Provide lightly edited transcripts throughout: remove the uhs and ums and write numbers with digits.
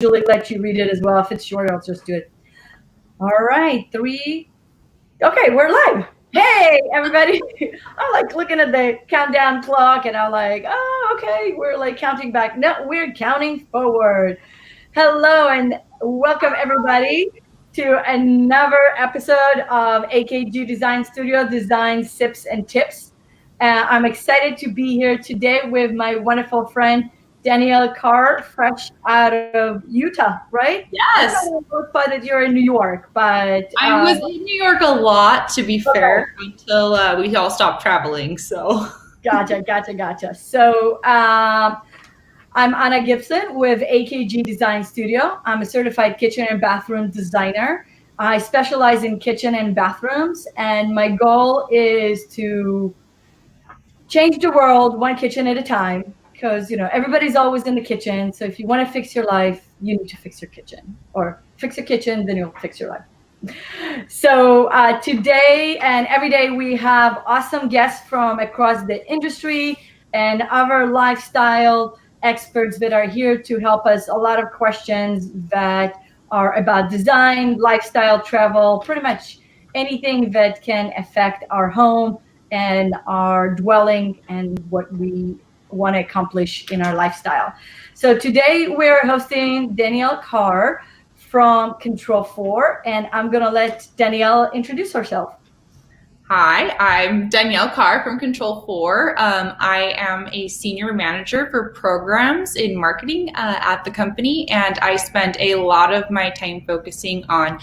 usually let you read it as well. If it's short, I'll just do it. All right, three. Okay, we're live. Hey, everybody. I'm like looking at the countdown clock and I'm like, oh, okay, we're like counting back. No, we're counting forward. Hello and welcome everybody to another episode of AKG Design Studio, Design Sips and Tips. I'm excited to be here today with my wonderful friend, Danielle Karr, fresh out of Utah, right? Yes. I don't know that you're in New York, but I was in New York a lot, to be fair, until we all stopped traveling. So Gotcha. So I'm Anna Gibson with AKG Design Studio. I'm a certified kitchen and bathroom designer. I specialize in kitchen and bathrooms, and my goal is to change the world one kitchen at a time, because everybody's always in the kitchen. So if you want to fix your life, you need to fix your kitchen, or fix your kitchen, then you'll fix your life. So today and every day we have awesome guests from across the industry and other lifestyle experts that are here to help us a lot of questions that are about design, lifestyle, travel, pretty much anything that can affect our home and our dwelling and what we want to accomplish in our lifestyle. So today we're hosting Danielle Karr from Control 4, and I'm going to let Danielle introduce herself. Hi, I'm Danielle Karr from Control 4. I am a senior manager for programs in marketing at the company, and I spend a lot of my time focusing on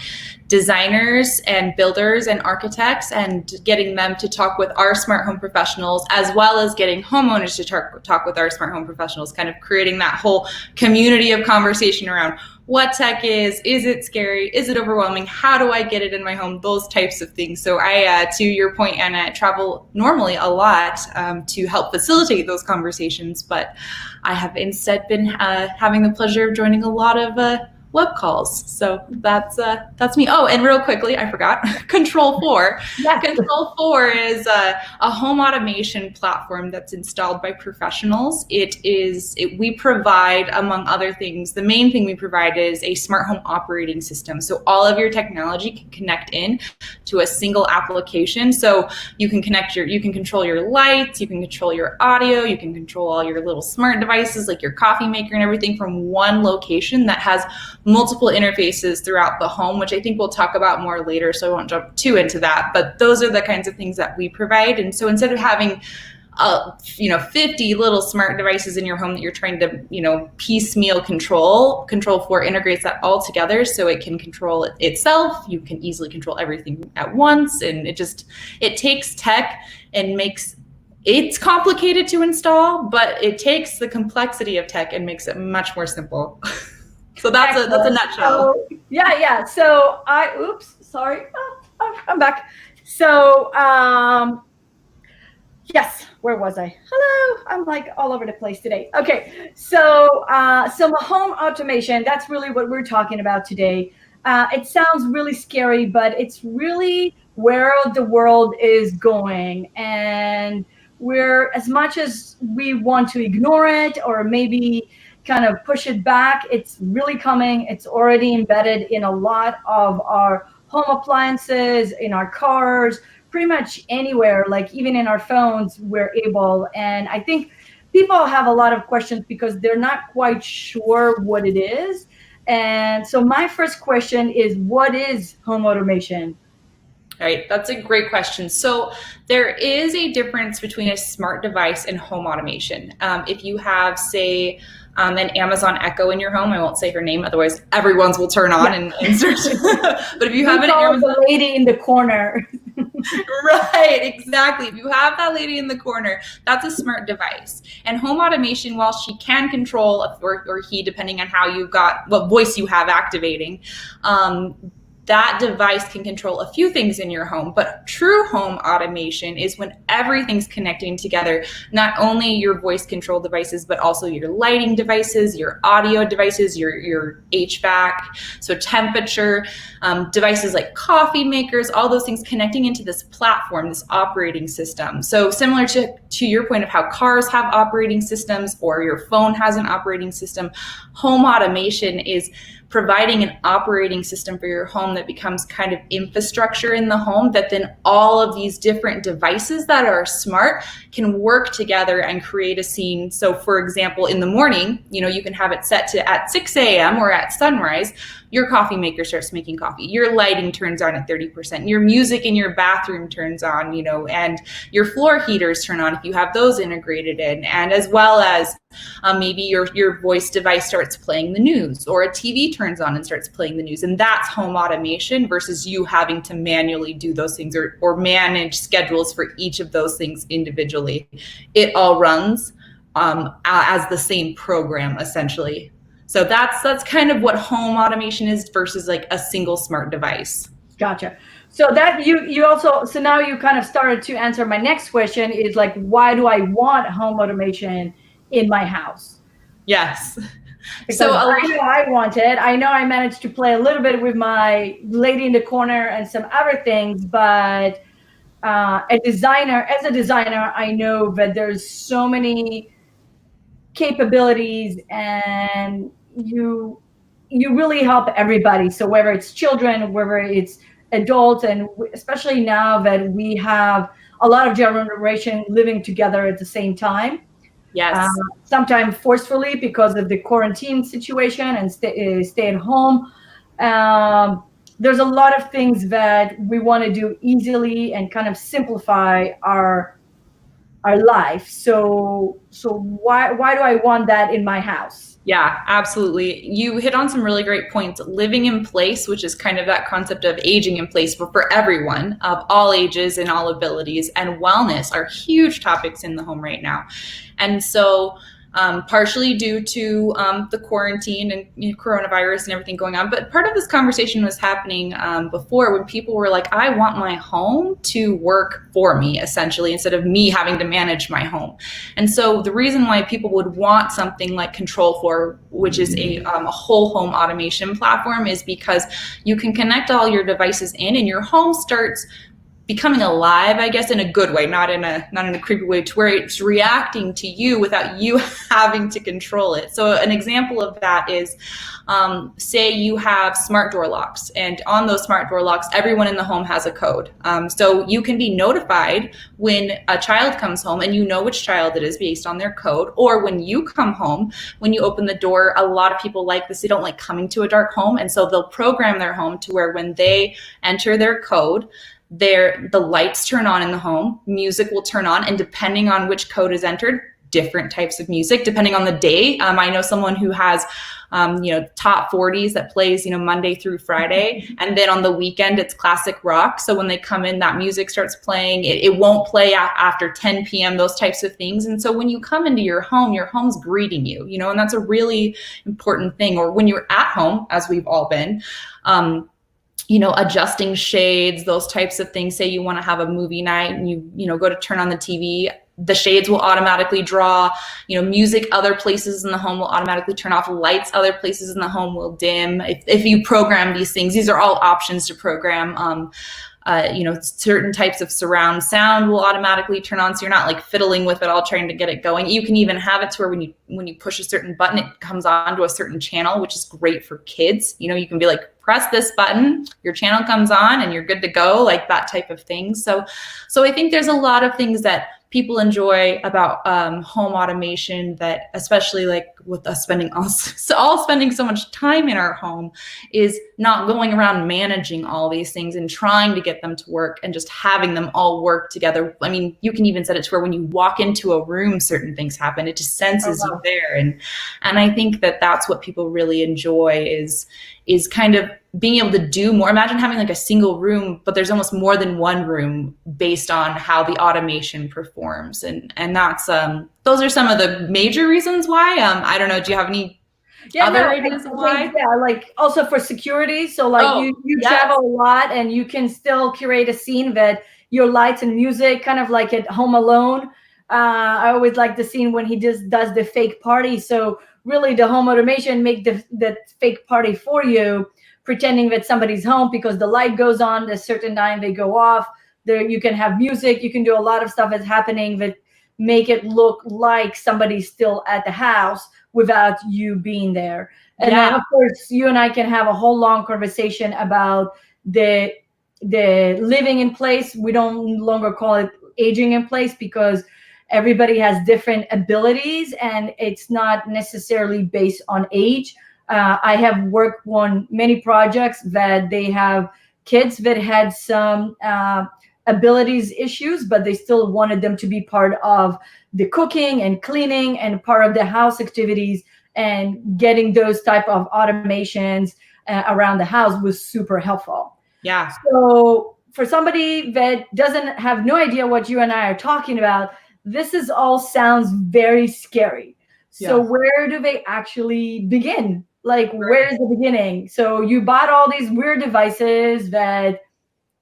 designers and builders and architects and getting them to talk with our smart home professionals, as well as getting homeowners to talk with our smart home professionals, kind of creating that whole community of conversation around what tech is it scary, is it overwhelming, how do I get it in my home, those types of things. So I, to your point, Anna, travel normally a lot to help facilitate those conversations, but I have instead been having the pleasure of joining a lot of web calls. So that's me. Oh, and real quickly, I forgot, Control 4. Yes. Control 4 is a home automation platform that's installed by professionals. We provide, among other things, the main thing we provide is a smart home operating system. So all of your technology can connect in to a single application. So you can control your lights, you can control your audio, you can control all your little smart devices like your coffee maker and everything from one location that has multiple interfaces throughout the home, which I think we'll talk about more later, so I won't jump too into that. But those are the kinds of things that we provide. And so instead of having 50 little smart devices in your home that you're trying to piecemeal Control 4 integrates that all together so it can control it itself. You can easily control everything at once, and it takes tech and makes it's complicated to install, but it takes the complexity of tech and makes it much more simple. So that's a nutshell. So, yeah. So I'm back. So yes, where was I? Hello, I'm like all over the place today. Okay, so home automation, that's really what we're talking about today. It sounds really scary, but it's really where the world is going, and as much as we want to ignore it or maybe kind of push it back, it's really coming. It's already embedded in a lot of our home appliances, in our cars, pretty much anywhere, like even in our phones, we're able. And I think people have a lot of questions because they're not quite sure what it is. And so my first question is, what is home automation? All right, that's a great question. So there is a difference between a smart device and home automation. If you have, say, an Amazon Echo in your home, I won't say her name, otherwise everyone's will turn on and search. But if you have an Amazon lady in the corner. Right, exactly. If you have that lady in the corner, that's a smart device. And home automation, while she can control, or he, depending on what voice you have activating, that device can control a few things in your home. But true home automation is when everything's connecting together, not only your voice control devices, but also your lighting devices, your audio devices, your HVAC, so temperature, devices like coffee makers, all those things connecting into this platform, this operating system. So similar to your point of how cars have operating systems or your phone has an operating system, home automation is providing an operating system for your home that becomes kind of infrastructure in the home, that then all of these different devices that are smart can work together and create a scene. So for example, in the morning, you can have it set to at 6 a.m. or at sunrise, your coffee maker starts making coffee, your lighting turns on at 30%, your music in your bathroom turns on, and your floor heaters turn on if you have those integrated in, and as well as maybe your voice device starts playing the news, or a TV turns on and starts playing the news. And that's home automation versus you having to manually do those things or manage schedules for each of those things individually. It all runs as the same program, essentially. So that's kind of what home automation is versus like a single smart device. Gotcha. So that you also, so now you kind of started to answer my next question is like, why do I want home automation in my house? Yes. Because so I want it. I know I managed to play a little bit with my lady in the corner and some other things, but as a designer, I know that there's so many capabilities, and you really help everybody. So whether it's children, whether it's adults, and especially now that we have a lot of generation living together at the same time. Yes. Sometimes forcefully because of the quarantine situation and stay at home. There's a lot of things that we want to do easily and kind of simplify our life. So why do I want that in my house? Yeah, absolutely. You hit on some really great points. Living in place, which is kind of that concept of aging in place, but for everyone of all ages and all abilities, and wellness are huge topics in the home right now. And so partially due to the quarantine and coronavirus and everything going on. But part of this conversation was happening before, when people were like, I want my home to work for me, essentially, instead of me having to manage my home. And so the reason why people would want something like Control4, which is a whole home automation platform, is because you can connect all your devices in and your home starts becoming alive, I guess, in a good way, not in a creepy way, to where it's reacting to you without you having to control it. So an example of that is, say you have smart door locks, and on those smart door locks, everyone in the home has a code. So you can be notified when a child comes home, and you know which child it is based on their code. Or when you come home, when you open the door, a lot of people like this. They don't like coming to a dark home, and so they'll program their home to where when they enter their code, the lights turn on in the home, music will turn on, and depending on which code is entered, different types of music, depending on the day. I know someone who has, top 40s that plays, Monday through Friday. And then on the weekend, it's classic rock. So when they come in, that music starts playing. It won't play after 10 p.m., those types of things. And so when you come into your home's greeting you, and that's a really important thing. Or when you're at home, as we've all been, adjusting shades, those types of things. Say you want to have a movie night and you go to turn on the TV, the shades will automatically draw, music other places in the home will automatically turn off, lights other places in the home will dim. If you program these things, these are all options to program. Certain types of surround sound will automatically turn on, so you're not like fiddling with it all trying to get it going. You can even have it to where when you push a certain button, it comes on to a certain channel, which is great for kids. You can be like, press this button, your channel comes on and you're good to go, like that type of thing. So I think there's a lot of things that people enjoy about home automation, that especially like with us spending so much time in our home, is not going around managing all these things and trying to get them to work and just having them all work together. I mean, you can even set it to where when you walk into a room, certain things happen. It just senses you there. And I think that that's what people really enjoy is kind of being able to do more. Imagine having like a single room, but there's almost more than one room based on how the automation performs. And that's, those are some of the major reasons why. I don't know. Do you have any? Yeah, Other no, ideas of I why? think, yeah, like also for security. So like Oh, you yes. travel a lot and you can still curate a scene that your lights and music, kind of like at Home Alone. I always like the scene when he just does the fake party. So really the home automation make the fake party for you, pretending that somebody's home because the light goes on at a certain time, they go off. There you can have music, you can do a lot of stuff that's happening that make it look like somebody's still at the house without you being there. And then Yeah. of course you and I can have a whole long conversation about the living in place. We don't longer call it aging in place because everybody has different abilities and it's not necessarily based on age. I have worked on many projects that they have kids that had some abilities issues, but they still wanted them to be part of the cooking and cleaning and part of the house activities, and getting those type of automations around the house was super helpful. Yeah. So for somebody that doesn't have no idea what you and I are talking about, this is all sounds very scary. So Yeah. where do they actually begin? Like, where's the beginning? So you bought all these weird devices that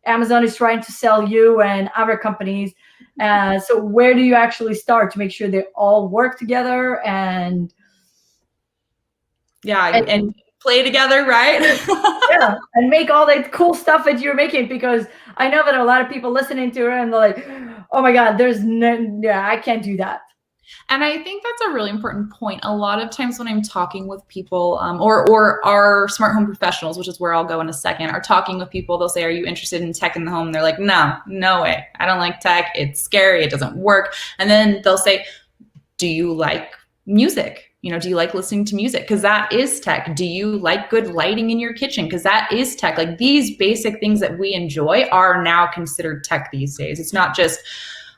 Amazon is trying to sell you and other companies. So where do you actually start to make sure they all work together and and play together, right? yeah, and make all that cool stuff that you're making? Because I know that a lot of people listening to it and they're like, oh my God, there's no, yeah, I can't do that. And I think that's a really important point. A lot of times when I'm talking with people, or our smart home professionals, which is where I'll go in a second, are talking with people, they'll say, are you interested in tech in the home? They're like, no way. I don't like tech. It's scary. It doesn't work. And then they'll say, do you like music? Do you like listening to music? Because that is tech. Do you like good lighting in your kitchen? Because that is tech. Like, these basic things that we enjoy are now considered tech these days. It's not just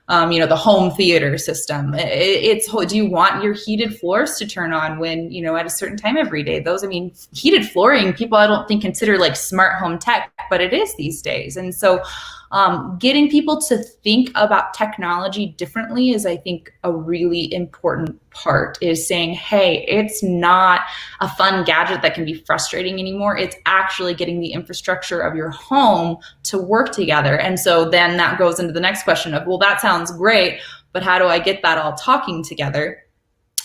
the home theater system. It's do you want your heated floors to turn on when, at a certain time every day? Those, heated flooring, people I don't think consider like smart home tech, but it is these days. And so getting people to think about technology differently is, I think, a really important part, is saying, hey, it's not a fun gadget that can be frustrating anymore. It's actually getting the infrastructure of your home to work together. And so then that goes into the next question of, well, that sounds great, but how do I get that all talking together?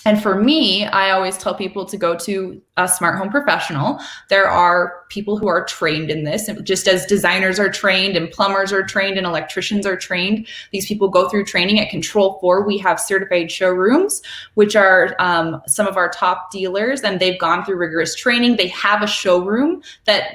And for me, I always tell people to go to a smart home professional. There are people who are trained in this, just as designers are trained and plumbers are trained and electricians are trained. These people go through training at Control 4. We have certified showrooms, which are some of our top dealers, and they've gone through rigorous training. They have a showroom that,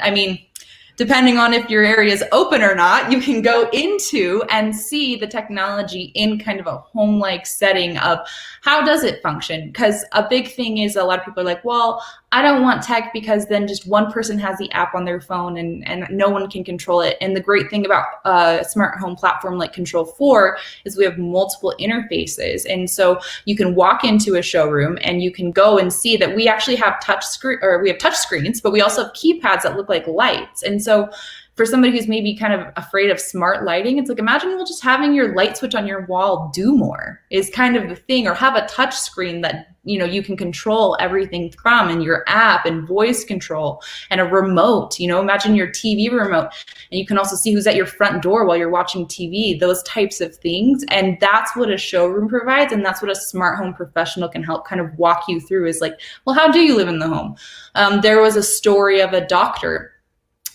depending on if your area is open or not, you can go into and see the technology in kind of a home-like setting of how does it function? Because a big thing is, a lot of people are like, well, I don't want tech because then just one person has the app on their phone and no one can control it. And the great thing about a smart home platform like Control 4 is we have multiple interfaces. And so you can walk into a showroom and you can go and see that we actually have touch screens, but we also have keypads that look like lights. And so for somebody who's maybe kind of afraid of smart lighting, it's like, imagine just having your light switch on your wall do more is kind of the thing, or have a touch screen that you can control everything from, and your app and voice control and a remote. Imagine your TV remote, and you can also see who's at your front door while you're watching TV, those types of things. And that's what a showroom provides, and that's what a smart home professional can help kind of walk you through, is like, well, how do you live in the home? There was a story of a doctor.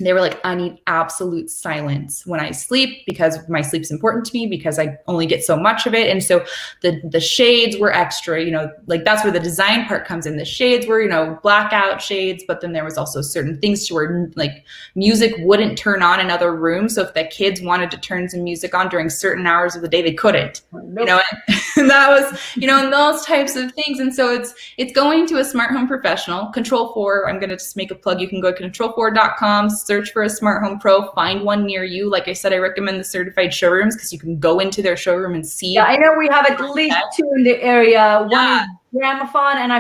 They were like, I need absolute silence when I sleep because my sleep's important to me, because I only get so much of it. And so the shades were extra, like that's where the design part comes in. The shades were, blackout shades, but then there was also certain things to where like music wouldn't turn on in other rooms. So if the kids wanted to turn some music on during certain hours of the day, they couldn't, Nope. And that was, and those types of things. And so it's going to a smart home professional. Control 4, I'm going to just make a plug. You can go to control4.com, search for a smart home pro, find one near you. Like I said, I recommend the certified showrooms because you can go into their showroom and see. Yeah, I know we have at least 2 in the area. One is Gramophone, and I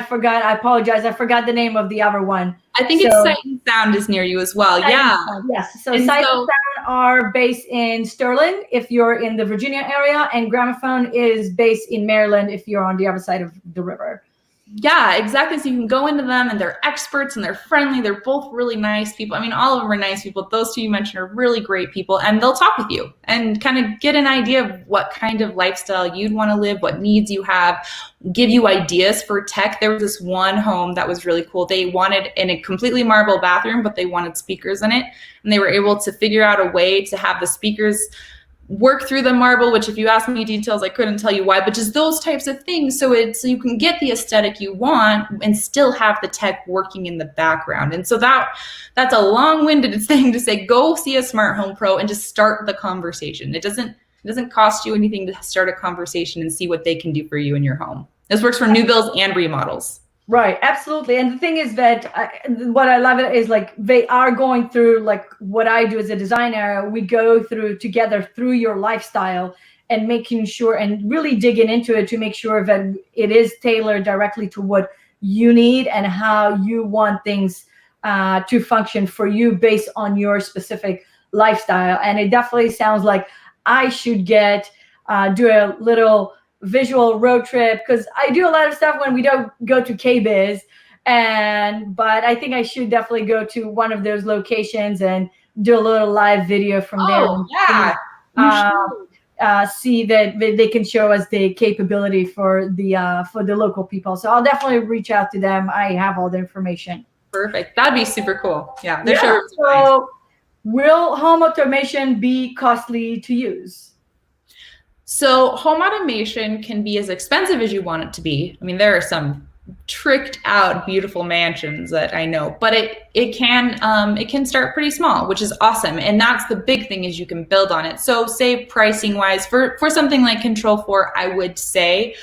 apologize, I forgot the name of the other one. I think it's Sight and Sound is near you as well. Yes. So Sight and Sound are based in Sterling if you're in the Virginia area, and Gramophone is based in Maryland if you're on the other side of the river. Yeah, exactly. So you can go into them and they're experts and they're friendly. They're both really nice people. I mean, all of them are nice people. Those two you mentioned are really great people, and they'll talk with you and kind of get an idea of what kind of lifestyle you'd want to live, what needs you have, give you ideas for tech. There was this one home that was really cool. They wanted in a completely marble bathroom, but they wanted speakers in it. And they were able to figure out a way to have the speakers work through the marble, which if you ask me details, I couldn't tell you why, but just those types of things. So you can get the aesthetic you want and still have the tech working in the background. And so that's a long-winded thing to say, go see a smart home pro and just start the conversation. It doesn't cost you anything to start a conversation and see what they can do for you in your home. This works for new builds and remodels. Right, absolutely. And the thing is that what I love it is like they are going through like what I do as a designer. We go through together through your lifestyle and making sure and really digging into it to make sure that it is tailored directly to what you need and how you want things to function for you based on your specific lifestyle. And it definitely sounds like I should do a little visual road trip, because I do a lot of stuff when we don't go to KBiz, but I think I should definitely go to one of those locations and do a little live video from there. Oh, yeah. See that they can show us the capability for the local people. So I'll definitely reach out to them. I have all the information. Perfect. That'd be super cool. Yeah. So will home automation be costly to use? So home automation can be as expensive as you want it to be. I mean, there are some tricked out beautiful mansions that I know, but it can start pretty small, which is awesome. And that's the big thing, is you can build on it. So say pricing wise for something like Control4, I would say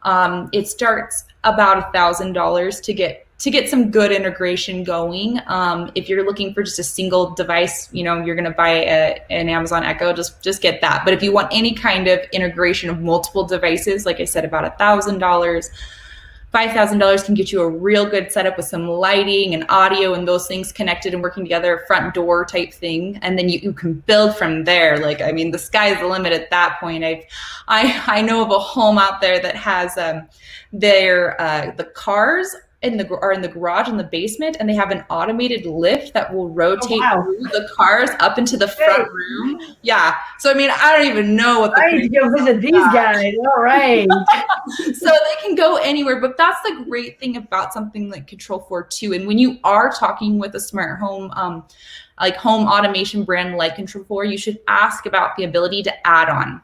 it starts about $1,000 to get some good integration going. If you're looking for just a single device, you're going to buy an Amazon Echo, just get that. But if you want any kind of integration of multiple devices, like I said, about $1,000, $5,000 can get you a real good setup with some lighting and audio and those things connected and working together, a front door type thing. And then you can build from there. Like, I mean, the sky's the limit at that point. I know of a home out there that has the cars are in the garage in the basement, and they have an automated lift that will rotate through the cars up into the front room. Yeah. So I mean, I don't even know what I need to go visit these guys. All right. So they can go anywhere, but that's the great thing about something like Control4 too. And when you are talking with a smart home, like home automation brand like Control4, you should ask about the ability to add on.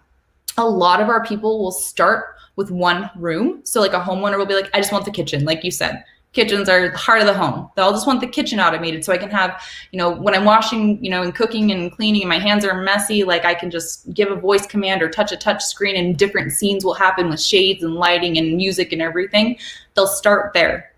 A lot of our people will start with one room. So like a homeowner will be like, I just want the kitchen. Like you said, kitchens are the heart of the home. They'll just want the kitchen automated, so I can have, when I'm washing, and cooking and cleaning and my hands are messy, like I can just give a voice command or touch a touch screen and different scenes will happen with shades and lighting and music and everything. They'll start there.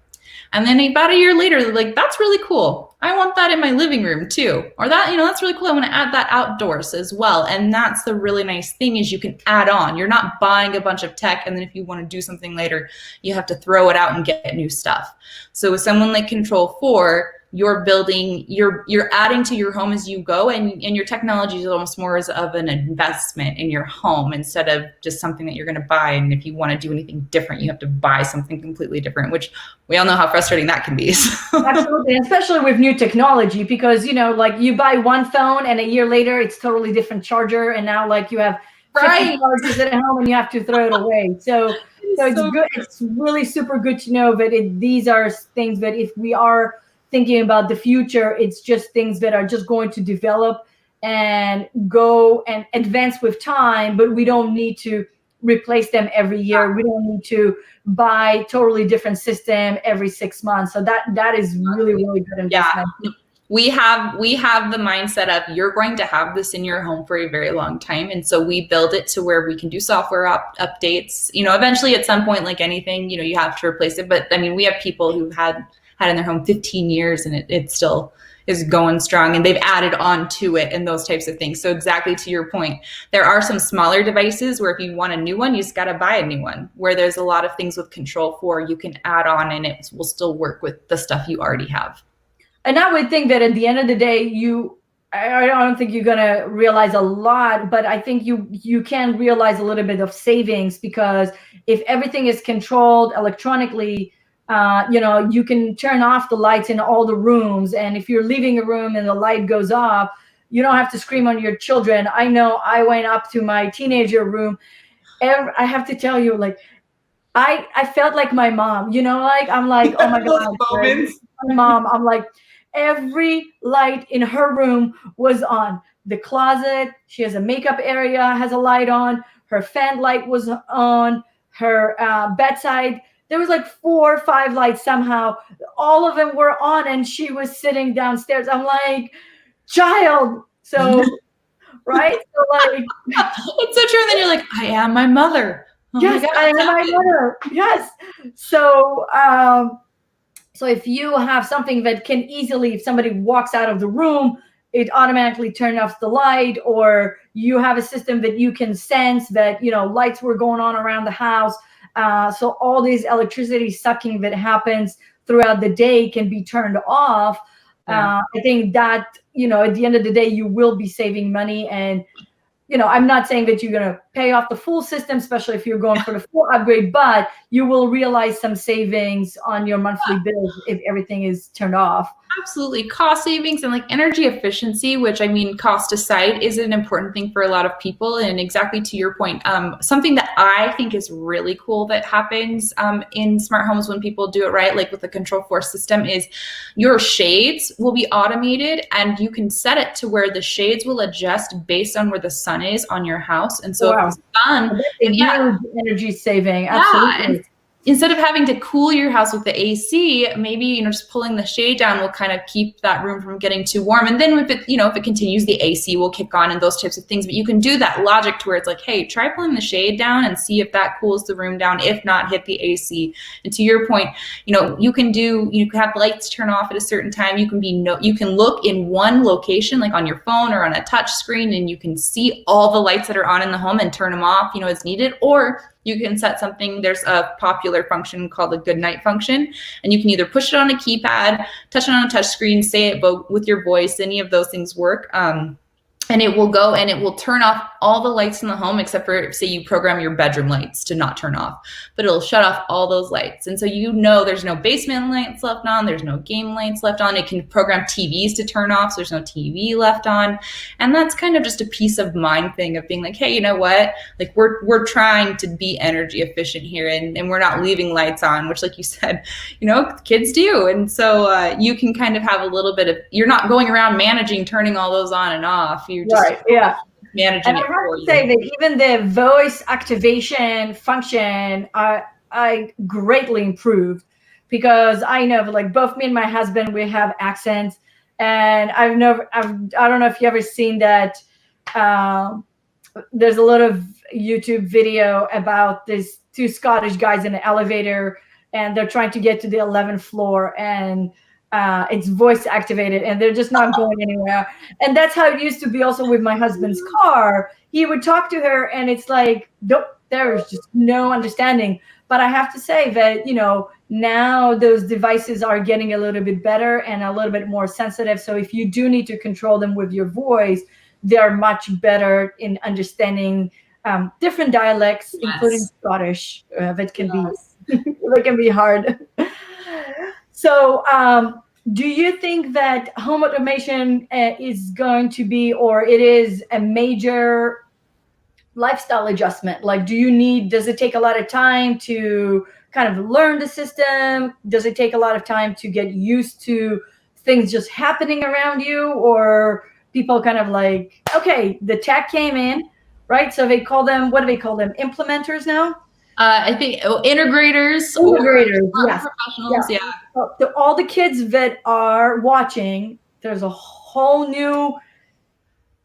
And then about a year later, they're like, that's really cool. I want that in my living room too. Or that's really cool. I want to add that outdoors as well. And that's the really nice thing, is you can add on. You're not buying a bunch of tech, and then if you want to do something later, you have to throw it out and get new stuff. So with someone like Control4, you're building, you're adding to your home as you go, and your technology is almost more as of an investment in your home instead of just something that you're going to buy. And if you want to do anything different, you have to buy something completely different, which we all know how frustrating that can be. Absolutely, especially with new technology, because like you buy one phone and a year later it's totally different charger, and now like you have 50 chargers at home and you have to throw it away. So it's good. It's really super good to know that these are things that if we are thinking about the future, it's just things that are just going to develop and go and advance with time, but we don't need to replace them every year. We don't need to buy totally different system every 6 months. So that is really, really good investment. Yeah. We have the mindset of, you're going to have this in your home for a very long time. And so we build it to where we can do software updates, eventually at some point, like anything, you have to replace it. But I mean, we have people who had in their home 15 years and it still is going strong, and they've added on to it and those types of things. So exactly to your point, there are some smaller devices where if you want a new one, you just got to buy a new one, where there's a lot of things with Control4 you can add on and it will still work with the stuff you already have. And I would think that at the end of the day, I don't think you're going to realize a lot, but I think you can realize a little bit of savings, because if everything is controlled electronically, You can turn off the lights in all the rooms, and if you're leaving a room and the light goes off, you don't have to scream on your children. I know I went up to my teenager room, and I have to tell you, like, I felt like my mom, like, I'm like, oh my Those God, like, moments. my mom. I'm like, every light in her room was on. The closet, she has a makeup area, has a light on. Her fan light was on. Her bedside, there was like 4 or 5 lights somehow. All of them were on, and she was sitting downstairs. I'm like, child. So, right? So, like, It's so true. And then you're like, I am my mother. Oh my yes, God, I what's am my happening? mother. Yes. So, so if you have something that can easily, if somebody walks out of the room, it automatically turns off the light, or you have a system that you can sense that, lights were going on around the house. So all this electricity sucking that happens throughout the day can be turned off. Yeah. I think that, at the end of the day, you will be saving money. And I'm not saying that you're going to pay off the full system, especially if you're going for the full upgrade, but you will realize some savings on your monthly bills if everything is turned off. Absolutely. Cost savings and like energy efficiency, which I mean, cost aside, is an important thing for a lot of people. And exactly to your point, something that I think is really cool that happens in smart homes when people do it right, like with the Control4 system, is your shades will be automated, and you can set it to where the shades will adjust based on where the sun is on your house. And so Wow. if the sun, That's a huge energy saving. Absolutely. and instead of having to cool your house with the AC, maybe, just pulling the shade down will kind of keep that room from getting too warm. And then if it continues, the AC will kick on and those types of things. But you can do that logic to where it's like, hey, try pulling the shade down and see if that cools the room down. If not, hit the AC. And to your point, you can have lights turn off at a certain time. You can look in one location, like on your phone or on a touch screen, and you can see all the lights that are on in the home and turn them off, as needed. Or you can set something. There's a popular function called the good night function, and you can either push it on a keypad, touch it on a touch screen, say it with your voice. Any of those things work. And it will go and it will turn off all the lights in the home, except for, say, you program your bedroom lights to not turn off, but it'll shut off all those lights. And so there's no basement lights left on, there's no game lights left on. It can program TVs to turn off, so there's no TV left on. And that's kind of just a peace of mind thing of being like, hey, you know what? Like we're trying to be energy efficient here, and we're not leaving lights on, which, like you said, kids do. And so you can kind of have a little bit of, you're not going around managing turning all those on and off. You're just Right. Yeah. managing And I it have for to you. say that even the voice activation function, I greatly improved, because I know, like, both me and my husband, we have accents, and I don't know if you ever seen that. There's a lot of YouTube video about these two Scottish guys in an elevator, and they're trying to get to the 11th floor, and it's voice activated, and they're just not going anywhere. And that's how it used to be also with my husband's car. He would talk to her, and it's like, nope, there is just no understanding. But I have to say that, now those devices are getting a little bit better and a little bit more sensitive. So if you do need to control them with your voice, they're much better in understanding different dialects, including Scottish. That can be hard. So, do you think that home automation is going to be, or it is a major lifestyle adjustment? Like, does it take a lot of time to kind of learn the system? Does it take a lot of time to get used to things just happening around you? Or people kind of like, okay, the tech came in, right? So what do they call them? Implementers now? I think integrators Integrators, or yes. professionals. Yeah. So to all the kids that are watching, there's a whole new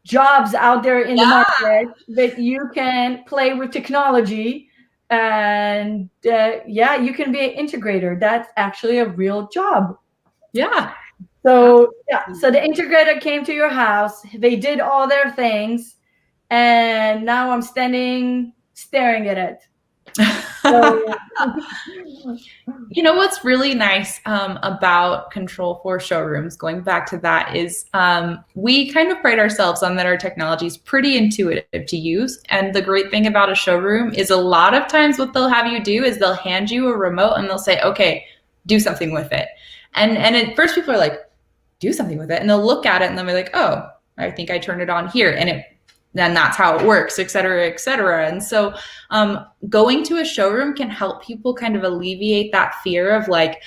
jobs out there in the market that you can play with technology, and you can be an integrator. That's actually a real job. Yeah. So so the integrator came to your house, they did all their things, and now I'm staring at it. So, what's really nice about Control4 showrooms, going back to that, is we kind of pride ourselves on that our technology is pretty intuitive to use. And the great thing about a showroom is a lot of times what they'll have you do is they'll hand you a remote and they'll say, okay, do something with it. And at first people are like, do something with it. And they'll look at it and they'll be like, oh, I think I turned it on here. And then that's how it works, et cetera, et cetera. And so going to a showroom can help people kind of alleviate that fear of like,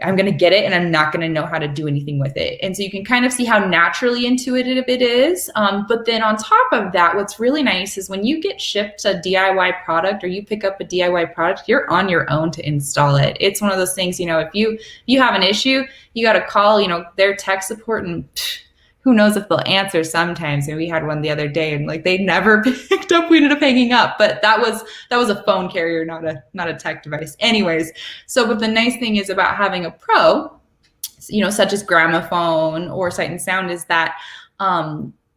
I'm going to get it and I'm not going to know how to do anything with it. And so you can kind of see how naturally intuitive it is. But then on top of that, what's really nice is when you get shipped a DIY product or you pick up a DIY product, you're on your own to install it. It's one of those things, if you have an issue, you got to call, their tech support, and who knows if they'll answer sometimes. And we had one the other day and like they never picked up. We ended up hanging up, but that was a phone carrier, not a tech device. Anyways, but the nice thing is about having a pro, such as Gramophone or Sight and Sound, is that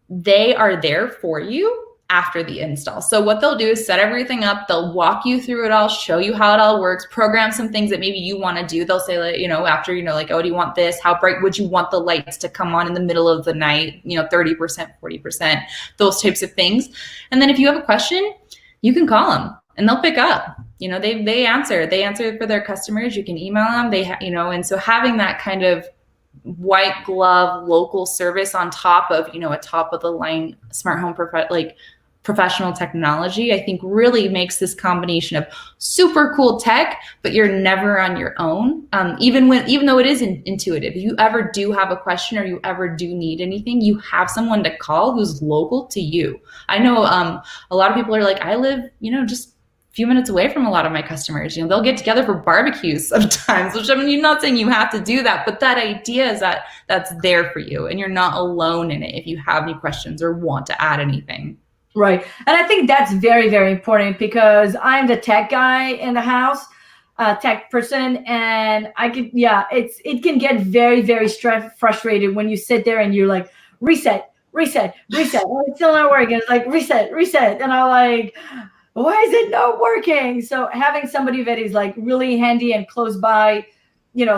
they are there for you after the install. So what they'll do is set everything up. They'll walk you through it all, show you how it all works, program some things that maybe you want to do. They'll say, like, after, like, oh, do you want this? How bright would you want the lights to come on in the middle of the night? 30%, 40%, those types of things. And then if you have a question, you can call them and they'll pick up. They answer for their customers. You can email them. And so having that kind of white glove local service on top of, a top of the line smart home professional technology, I think really makes this combination of super cool tech, but you're never on your own. Even though it is intuitive, if you ever do have a question or you ever do need anything, you have someone to call who's local to you. I know a lot of people are like, I live, just a few minutes away from a lot of my customers. They'll get together for barbecues sometimes, which you're not saying you have to do that, but that idea is that that's there for you and you're not alone in it if you have any questions or want to add anything. Right. And I think that's very, very important because I'm the tech guy in the house, tech person. And it can get very, very frustrated when you sit there and you're like, reset. Oh, it's still not working. It's like reset. And I'm like, why is it not working? So having somebody that is like really handy and close by,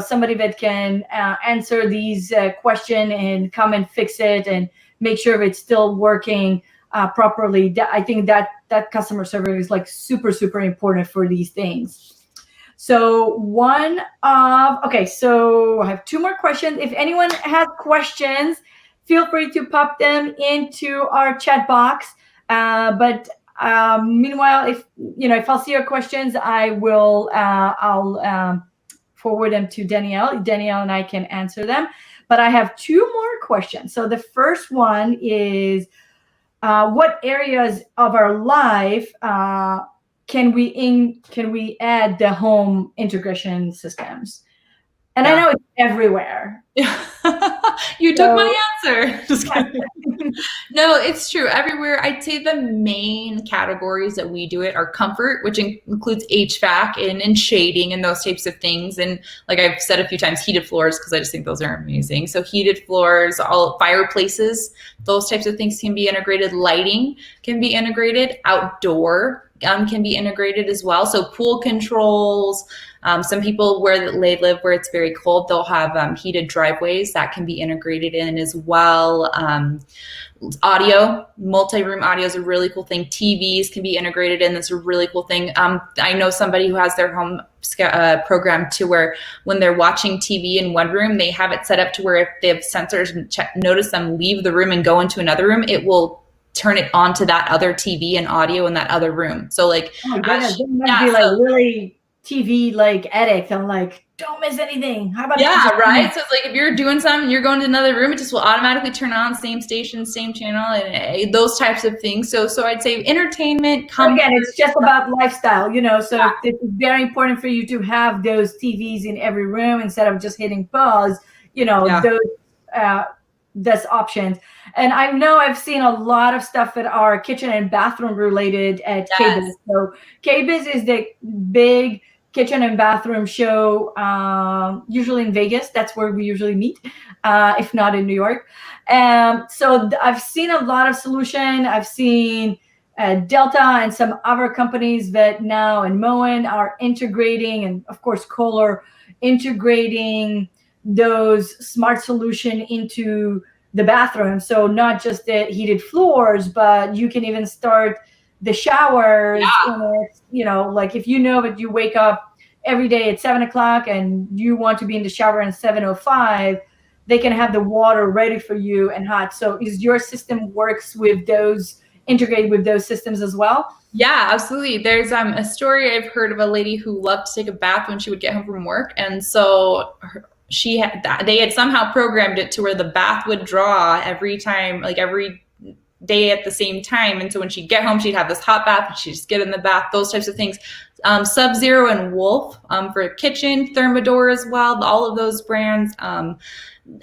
somebody that can answer these questions and come and fix it and make sure it's still working properly. I think that customer service is like super, super important for these things. So so I have two more questions. If anyone has questions, feel free to pop them into our chat box. But meanwhile, if I'll see your questions, I'll forward them to Danielle. Danielle and I can answer them. But I have two more questions. So the first one is, what areas of our life can we add the home integration systems? And I know it's everywhere. You took my answer. Just kidding. No, it's true. Everywhere. I'd say the main categories that we do it are comfort, which includes HVAC and shading and those types of things. And like I've said a few times, heated floors, because I just think those are amazing. So heated floors, all fireplaces, those types of things can be integrated. Lighting can be integrated. Outdoor can be integrated as well. So pool controls. Some people where they live where it's very cold, they'll have heated driveways that can be integrated in as well. Audio, multi-room audio is a really cool thing. TVs can be integrated in. That's a really cool thing. I know somebody who has their home program to where when they're watching TV in one room, they have it set up to where if they have sensors and notice them leave the room and go into another room, it will turn it on to that other TV and audio in that other room. So like, oh my goodness, it must be like really TV like addict. I'm like, don't miss anything. How about right? So it's like if you're doing something, you're going to another room, it just will automatically turn on, same station, same channel, and those types of things. So I'd say entertainment. Again, it's just about lifestyle, So it's very important for you to have those TVs in every room instead of just hitting pause. Those options. And I know I've seen a lot of stuff that are kitchen and bathroom related at KBIS. So KBIS is the big kitchen and bathroom show, usually in Vegas. That's where we usually meet, if not in New York. So I've seen a lot of solution. I've seen Delta and some other companies that now and Moen are integrating, and of course Kohler integrating those smart solution into the bathroom. So not just the heated floors, but you can even start the showers. Like if that you wake up every day at 7 o'clock and you want to be in the shower at 7:05, they can have the water ready for you and hot. So is your system works with those, integrated with those systems as well? Yeah, absolutely. There's a story I've heard of a lady who loved to take a bath when she would get home from work, and so they had somehow programmed it to where the bath would draw every time, like every day at the same time. And so when she'd get home, she'd have this hot bath and she'd just get in the bath, those types of things. Sub-Zero and Wolf for kitchen, Thermador as well, all of those brands.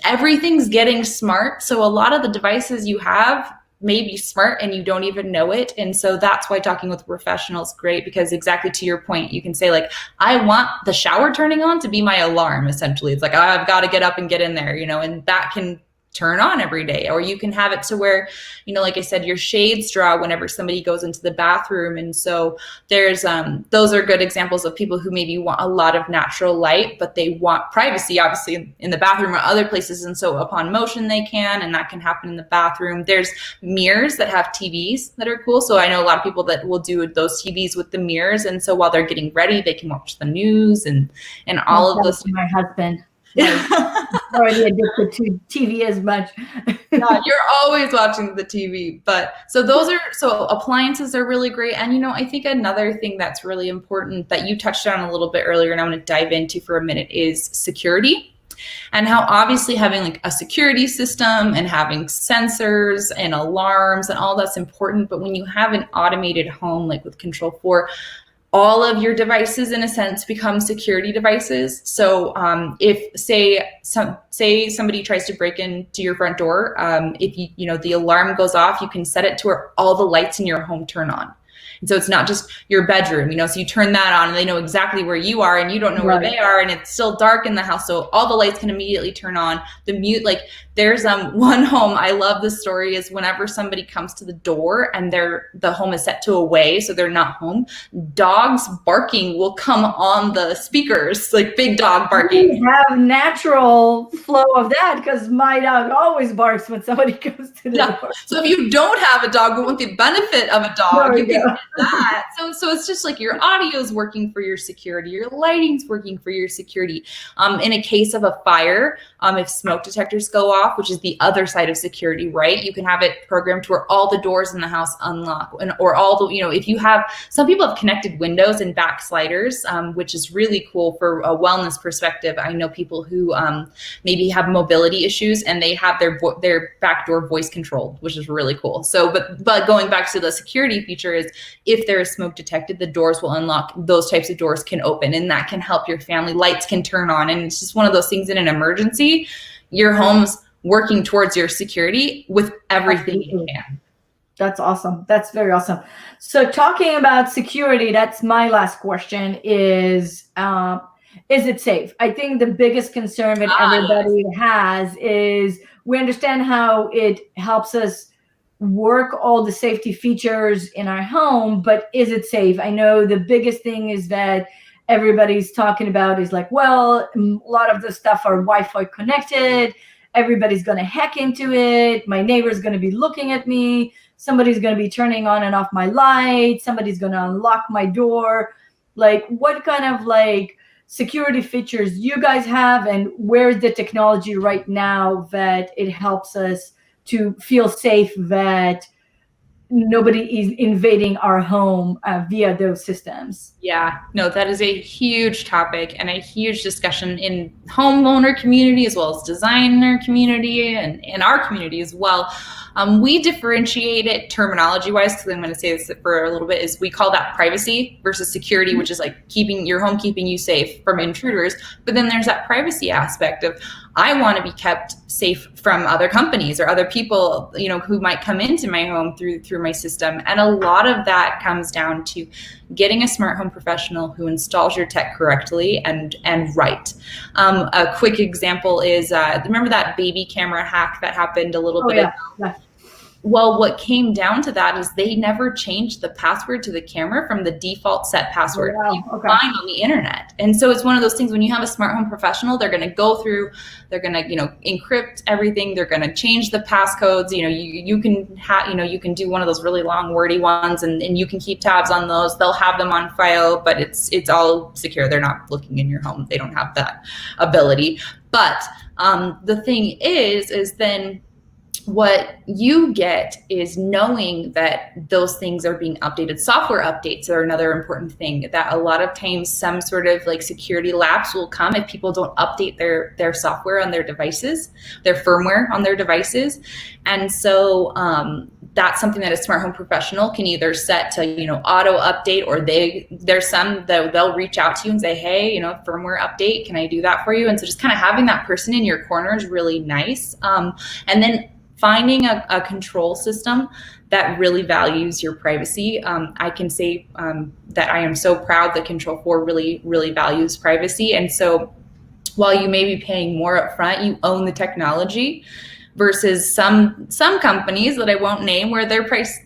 Everything's getting smart. So a lot of the devices you have may be smart and you don't even know it. And so that's why talking with a professional is great, because exactly to your point, you can say like, I want the shower turning on to be my alarm. Essentially, it's like, I've got to get up and get in there, and that can turn on every day. Or you can have it to where, like I said, your shades draw whenever somebody goes into the bathroom. And so there's those are good examples of people who maybe want a lot of natural light, but they want privacy, obviously, in the bathroom or other places. And so upon motion they can, and that can happen in the bathroom. There's mirrors that have TVs that are cool. So I know a lot of people that will do those TVs with the mirrors. And so while they're getting ready, they can watch the news and all of those. My husband. Already addicted to TV as much. Yeah, you're always watching the TV. But so appliances are really great. And I think another thing that's really important that you touched on a little bit earlier, and I want to dive into for a minute, is security. And how obviously having like a security system and having sensors and alarms and all that's important. But when you have an automated home, like with Control4, all of your devices, in a sense, become security devices. So if say somebody tries to break into your front door, if the alarm goes off, you can set it to where all the lights in your home turn on. And so it's not just your bedroom, so you turn that on and they know exactly where you are and you don't know where they are, and it's still dark in the house. So all the lights can immediately turn on. There's one home, I love this story, is whenever somebody comes to the door and the home is set to away, so they're not home, dogs barking will come on the speakers, like big dog barking. We have natural flow of that because my dog always barks when somebody comes to the door. So if you don't have a dog but want the benefit of a dog, you can get that. So it's just like your audio is working for your security, your lighting's working for your security. In a case of a fire, if smoke detectors go off, which is the other side of security, right? You can have it programmed to where all the doors in the house unlock, or all the, if you have, some people have connected windows and back sliders, which is really cool for a wellness perspective. I know people who maybe have mobility issues and they have their back door voice controlled, which is really cool. So, but going back to the security feature is, if there is smoke detected, the doors will unlock. Those types of doors can open, and that can help your family. Lights can turn on, and it's just one of those things in an emergency. Your home's working towards your security with everything you can. That's awesome. That's very awesome. So talking about security, that's my last question is it safe? I think the biggest concern that everybody has is, we understand how it helps us work all the safety features in our home, but is it safe? I know the biggest thing is that everybody's talking about is like, well, a lot of the stuff are Wi-Fi connected. Everybody's going to hack into it. My neighbor's going to be looking at me. Somebody's going to be turning on and off my light. Somebody's going to unlock my door. Like, what kind of security features you guys have, and where's the technology right now that it helps us to feel safe that nobody is invading our home via those systems? Yeah, no, that is a huge topic and a huge discussion in homeowner community, as well as designer community, and in our community as well. We differentiate it terminology wise, because I'm going to say this for a little bit, is we call that privacy versus security, which is like keeping your home, keeping you safe from intruders. But then there's that privacy aspect of, I want to be kept safe from other companies or other people, who might come into my home through my system. And a lot of that comes down to getting a smart home professional who installs your tech correctly and right. A quick example is, remember that baby camera hack that happened a little bit ago? Yeah. Well, what came down to that is they never changed the password to the camera from the default set password you find on the internet. And so it's one of those things, when you have a smart home professional, they're going to go through, they're going to, encrypt everything. They're going to change the passcodes. You can do one of those really long wordy ones, and you can keep tabs on those. They'll have them on file, but it's all secure. They're not looking in your home. They don't have that ability. But the thing is then what you get is knowing that those things are being updated. Software updates are another important thing, that a lot of times some sort of like security lapse will come if people don't update their software on their devices, their firmware on their devices. And so that's something that a smart home professional can either set to, auto update, or there's some that they'll reach out to you and say, hey, firmware update, can I do that for you? And so just kind of having that person in your corner is really nice. And then finding a control system that really values your privacy. I can say that I am so proud that Control4 really, really values privacy. And so while you may be paying more upfront, you own the technology, versus some companies that I won't name, where their price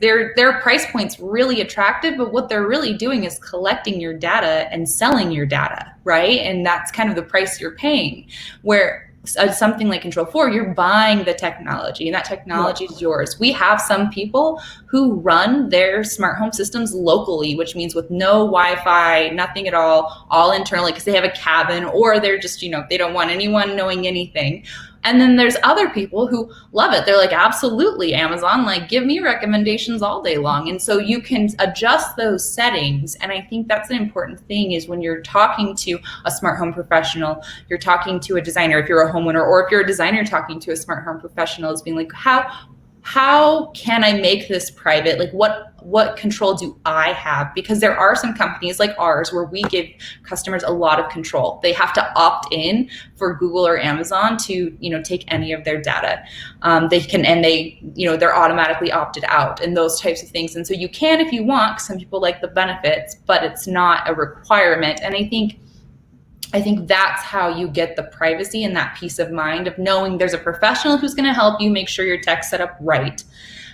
point's really attractive, but what they're really doing is collecting your data and selling your data, right? And that's kind of the price you're paying. Where something like Control4, you're buying the technology, and that technology is yours. We have some people who run their smart home systems locally, which means with no Wi-Fi, nothing at all internally, because they have a cabin, or they're just, they don't want anyone knowing anything. And then there's other people who love it. They're like, absolutely, Amazon, like, give me recommendations all day long. And so you can adjust those settings. And I think that's an important thing, is when you're talking to a smart home professional, you're talking to a designer, if you're a homeowner, or if you're a designer talking to a smart home professional, is being like, how can I make this private? Like, what control do I have? Because there are some companies like ours where we give customers a lot of control. They have to opt in for Google or Amazon to, take any of their data. They're automatically opted out, and those types of things. And so you can, if you want. Some people like the benefits, but it's not a requirement. And I think that's how you get the privacy and that peace of mind of knowing there's a professional who's going to help you make sure your tech's set up right,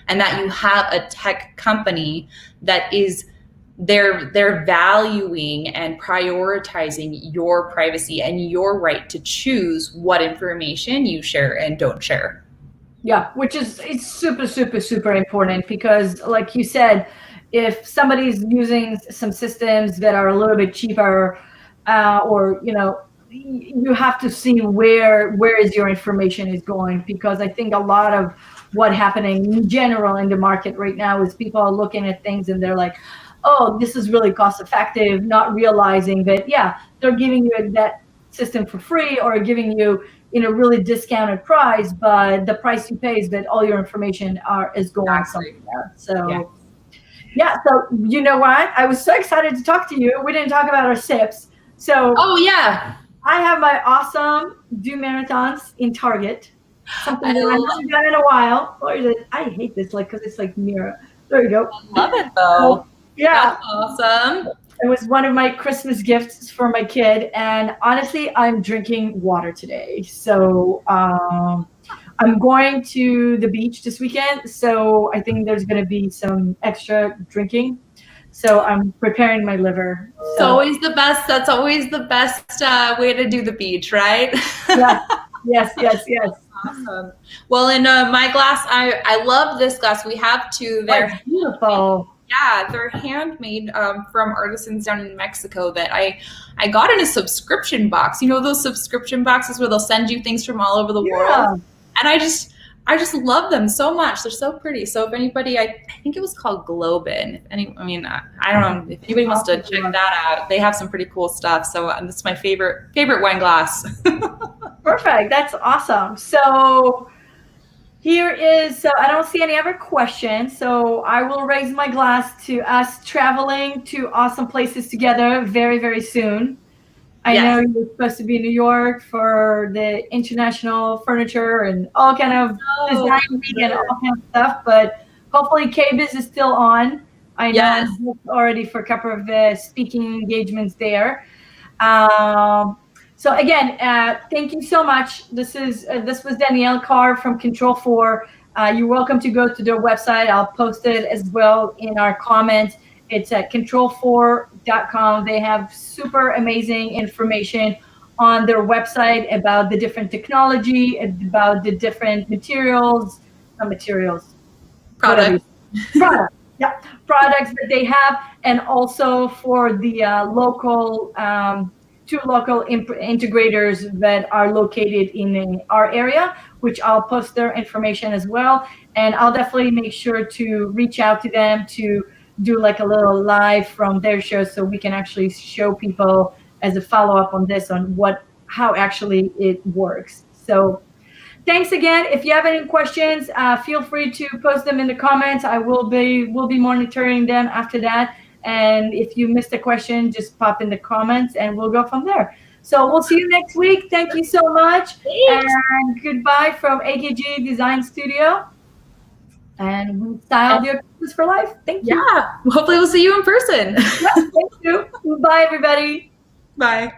and that you have a tech company that is they're valuing and prioritizing your privacy and your right to choose what information you share and don't share. Yeah, it's super, super, super important, because like you said, if somebody's using some systems that are a little bit cheaper, or you have to see where is your information is going, because I think a lot of what happening in general in the market right now is people are looking at things and they're like, oh, this is really cost effective, not realizing that they're giving you that system for free, or giving you really discounted price, but the price you pay is that all your information is going somewhere. So so you know what? I was so excited to talk to you. We didn't talk about our SIPs. So I have my awesome do marathons in Target. Something that I haven't done in a while. Or is it? I hate this, because it's like mirror. There you go. I love it though. That's awesome. It was one of my Christmas gifts for my kid, and honestly, I'm drinking water today. So I'm going to the beach this weekend, so I think there's going to be some extra drinking. So I'm preparing my liver. So. It's always the best. That's always the best way to do the beach, right? Yes. Awesome. Well, in my glass, I love this glass. We have two. They're beautiful. Yeah, they're handmade from artisans down in Mexico that I got in a subscription box. Those subscription boxes where they'll send you things from all over the world. And I just love them so much. They're so pretty. So if anybody, I think it was called Globin. I don't know if anybody wants to check that out. They have some pretty cool stuff. So that's my favorite wine glass. Perfect. That's awesome. So so I don't see any other questions. So I will raise my glass to us traveling to awesome places together very, very soon. I know you're supposed to be in New York for the international furniture and all kind of design week and all kind of stuff, but hopefully KBIS is still on. I know I'm booked already for a couple of speaking engagements there. So again, thank you so much. This was Danielle Karr from Control4. You're welcome to go to their website. I'll post it as well in our comments. It's at control4.com. They have super amazing information on their website about the different technology, about the different materials, not materials, Product. products, yeah, products that they have, and also for the local two local integrators that are located in our area, which I'll post their information as well. And I'll definitely make sure to reach out to them to do like a little live from their show, so we can actually show people as a follow-up on this, on how actually it works. So thanks again. If you have any questions, feel free to post them in the comments. We'll be monitoring them after that. And if you missed a question, just pop in the comments and we'll go from there. So we'll see you next week. Thank you so much. Thanks. And goodbye from AKG Design Studio. And we styled your pieces for life. Thank you. Yeah. Hopefully we'll see you in person. Yeah, thank you. Bye, everybody. Bye.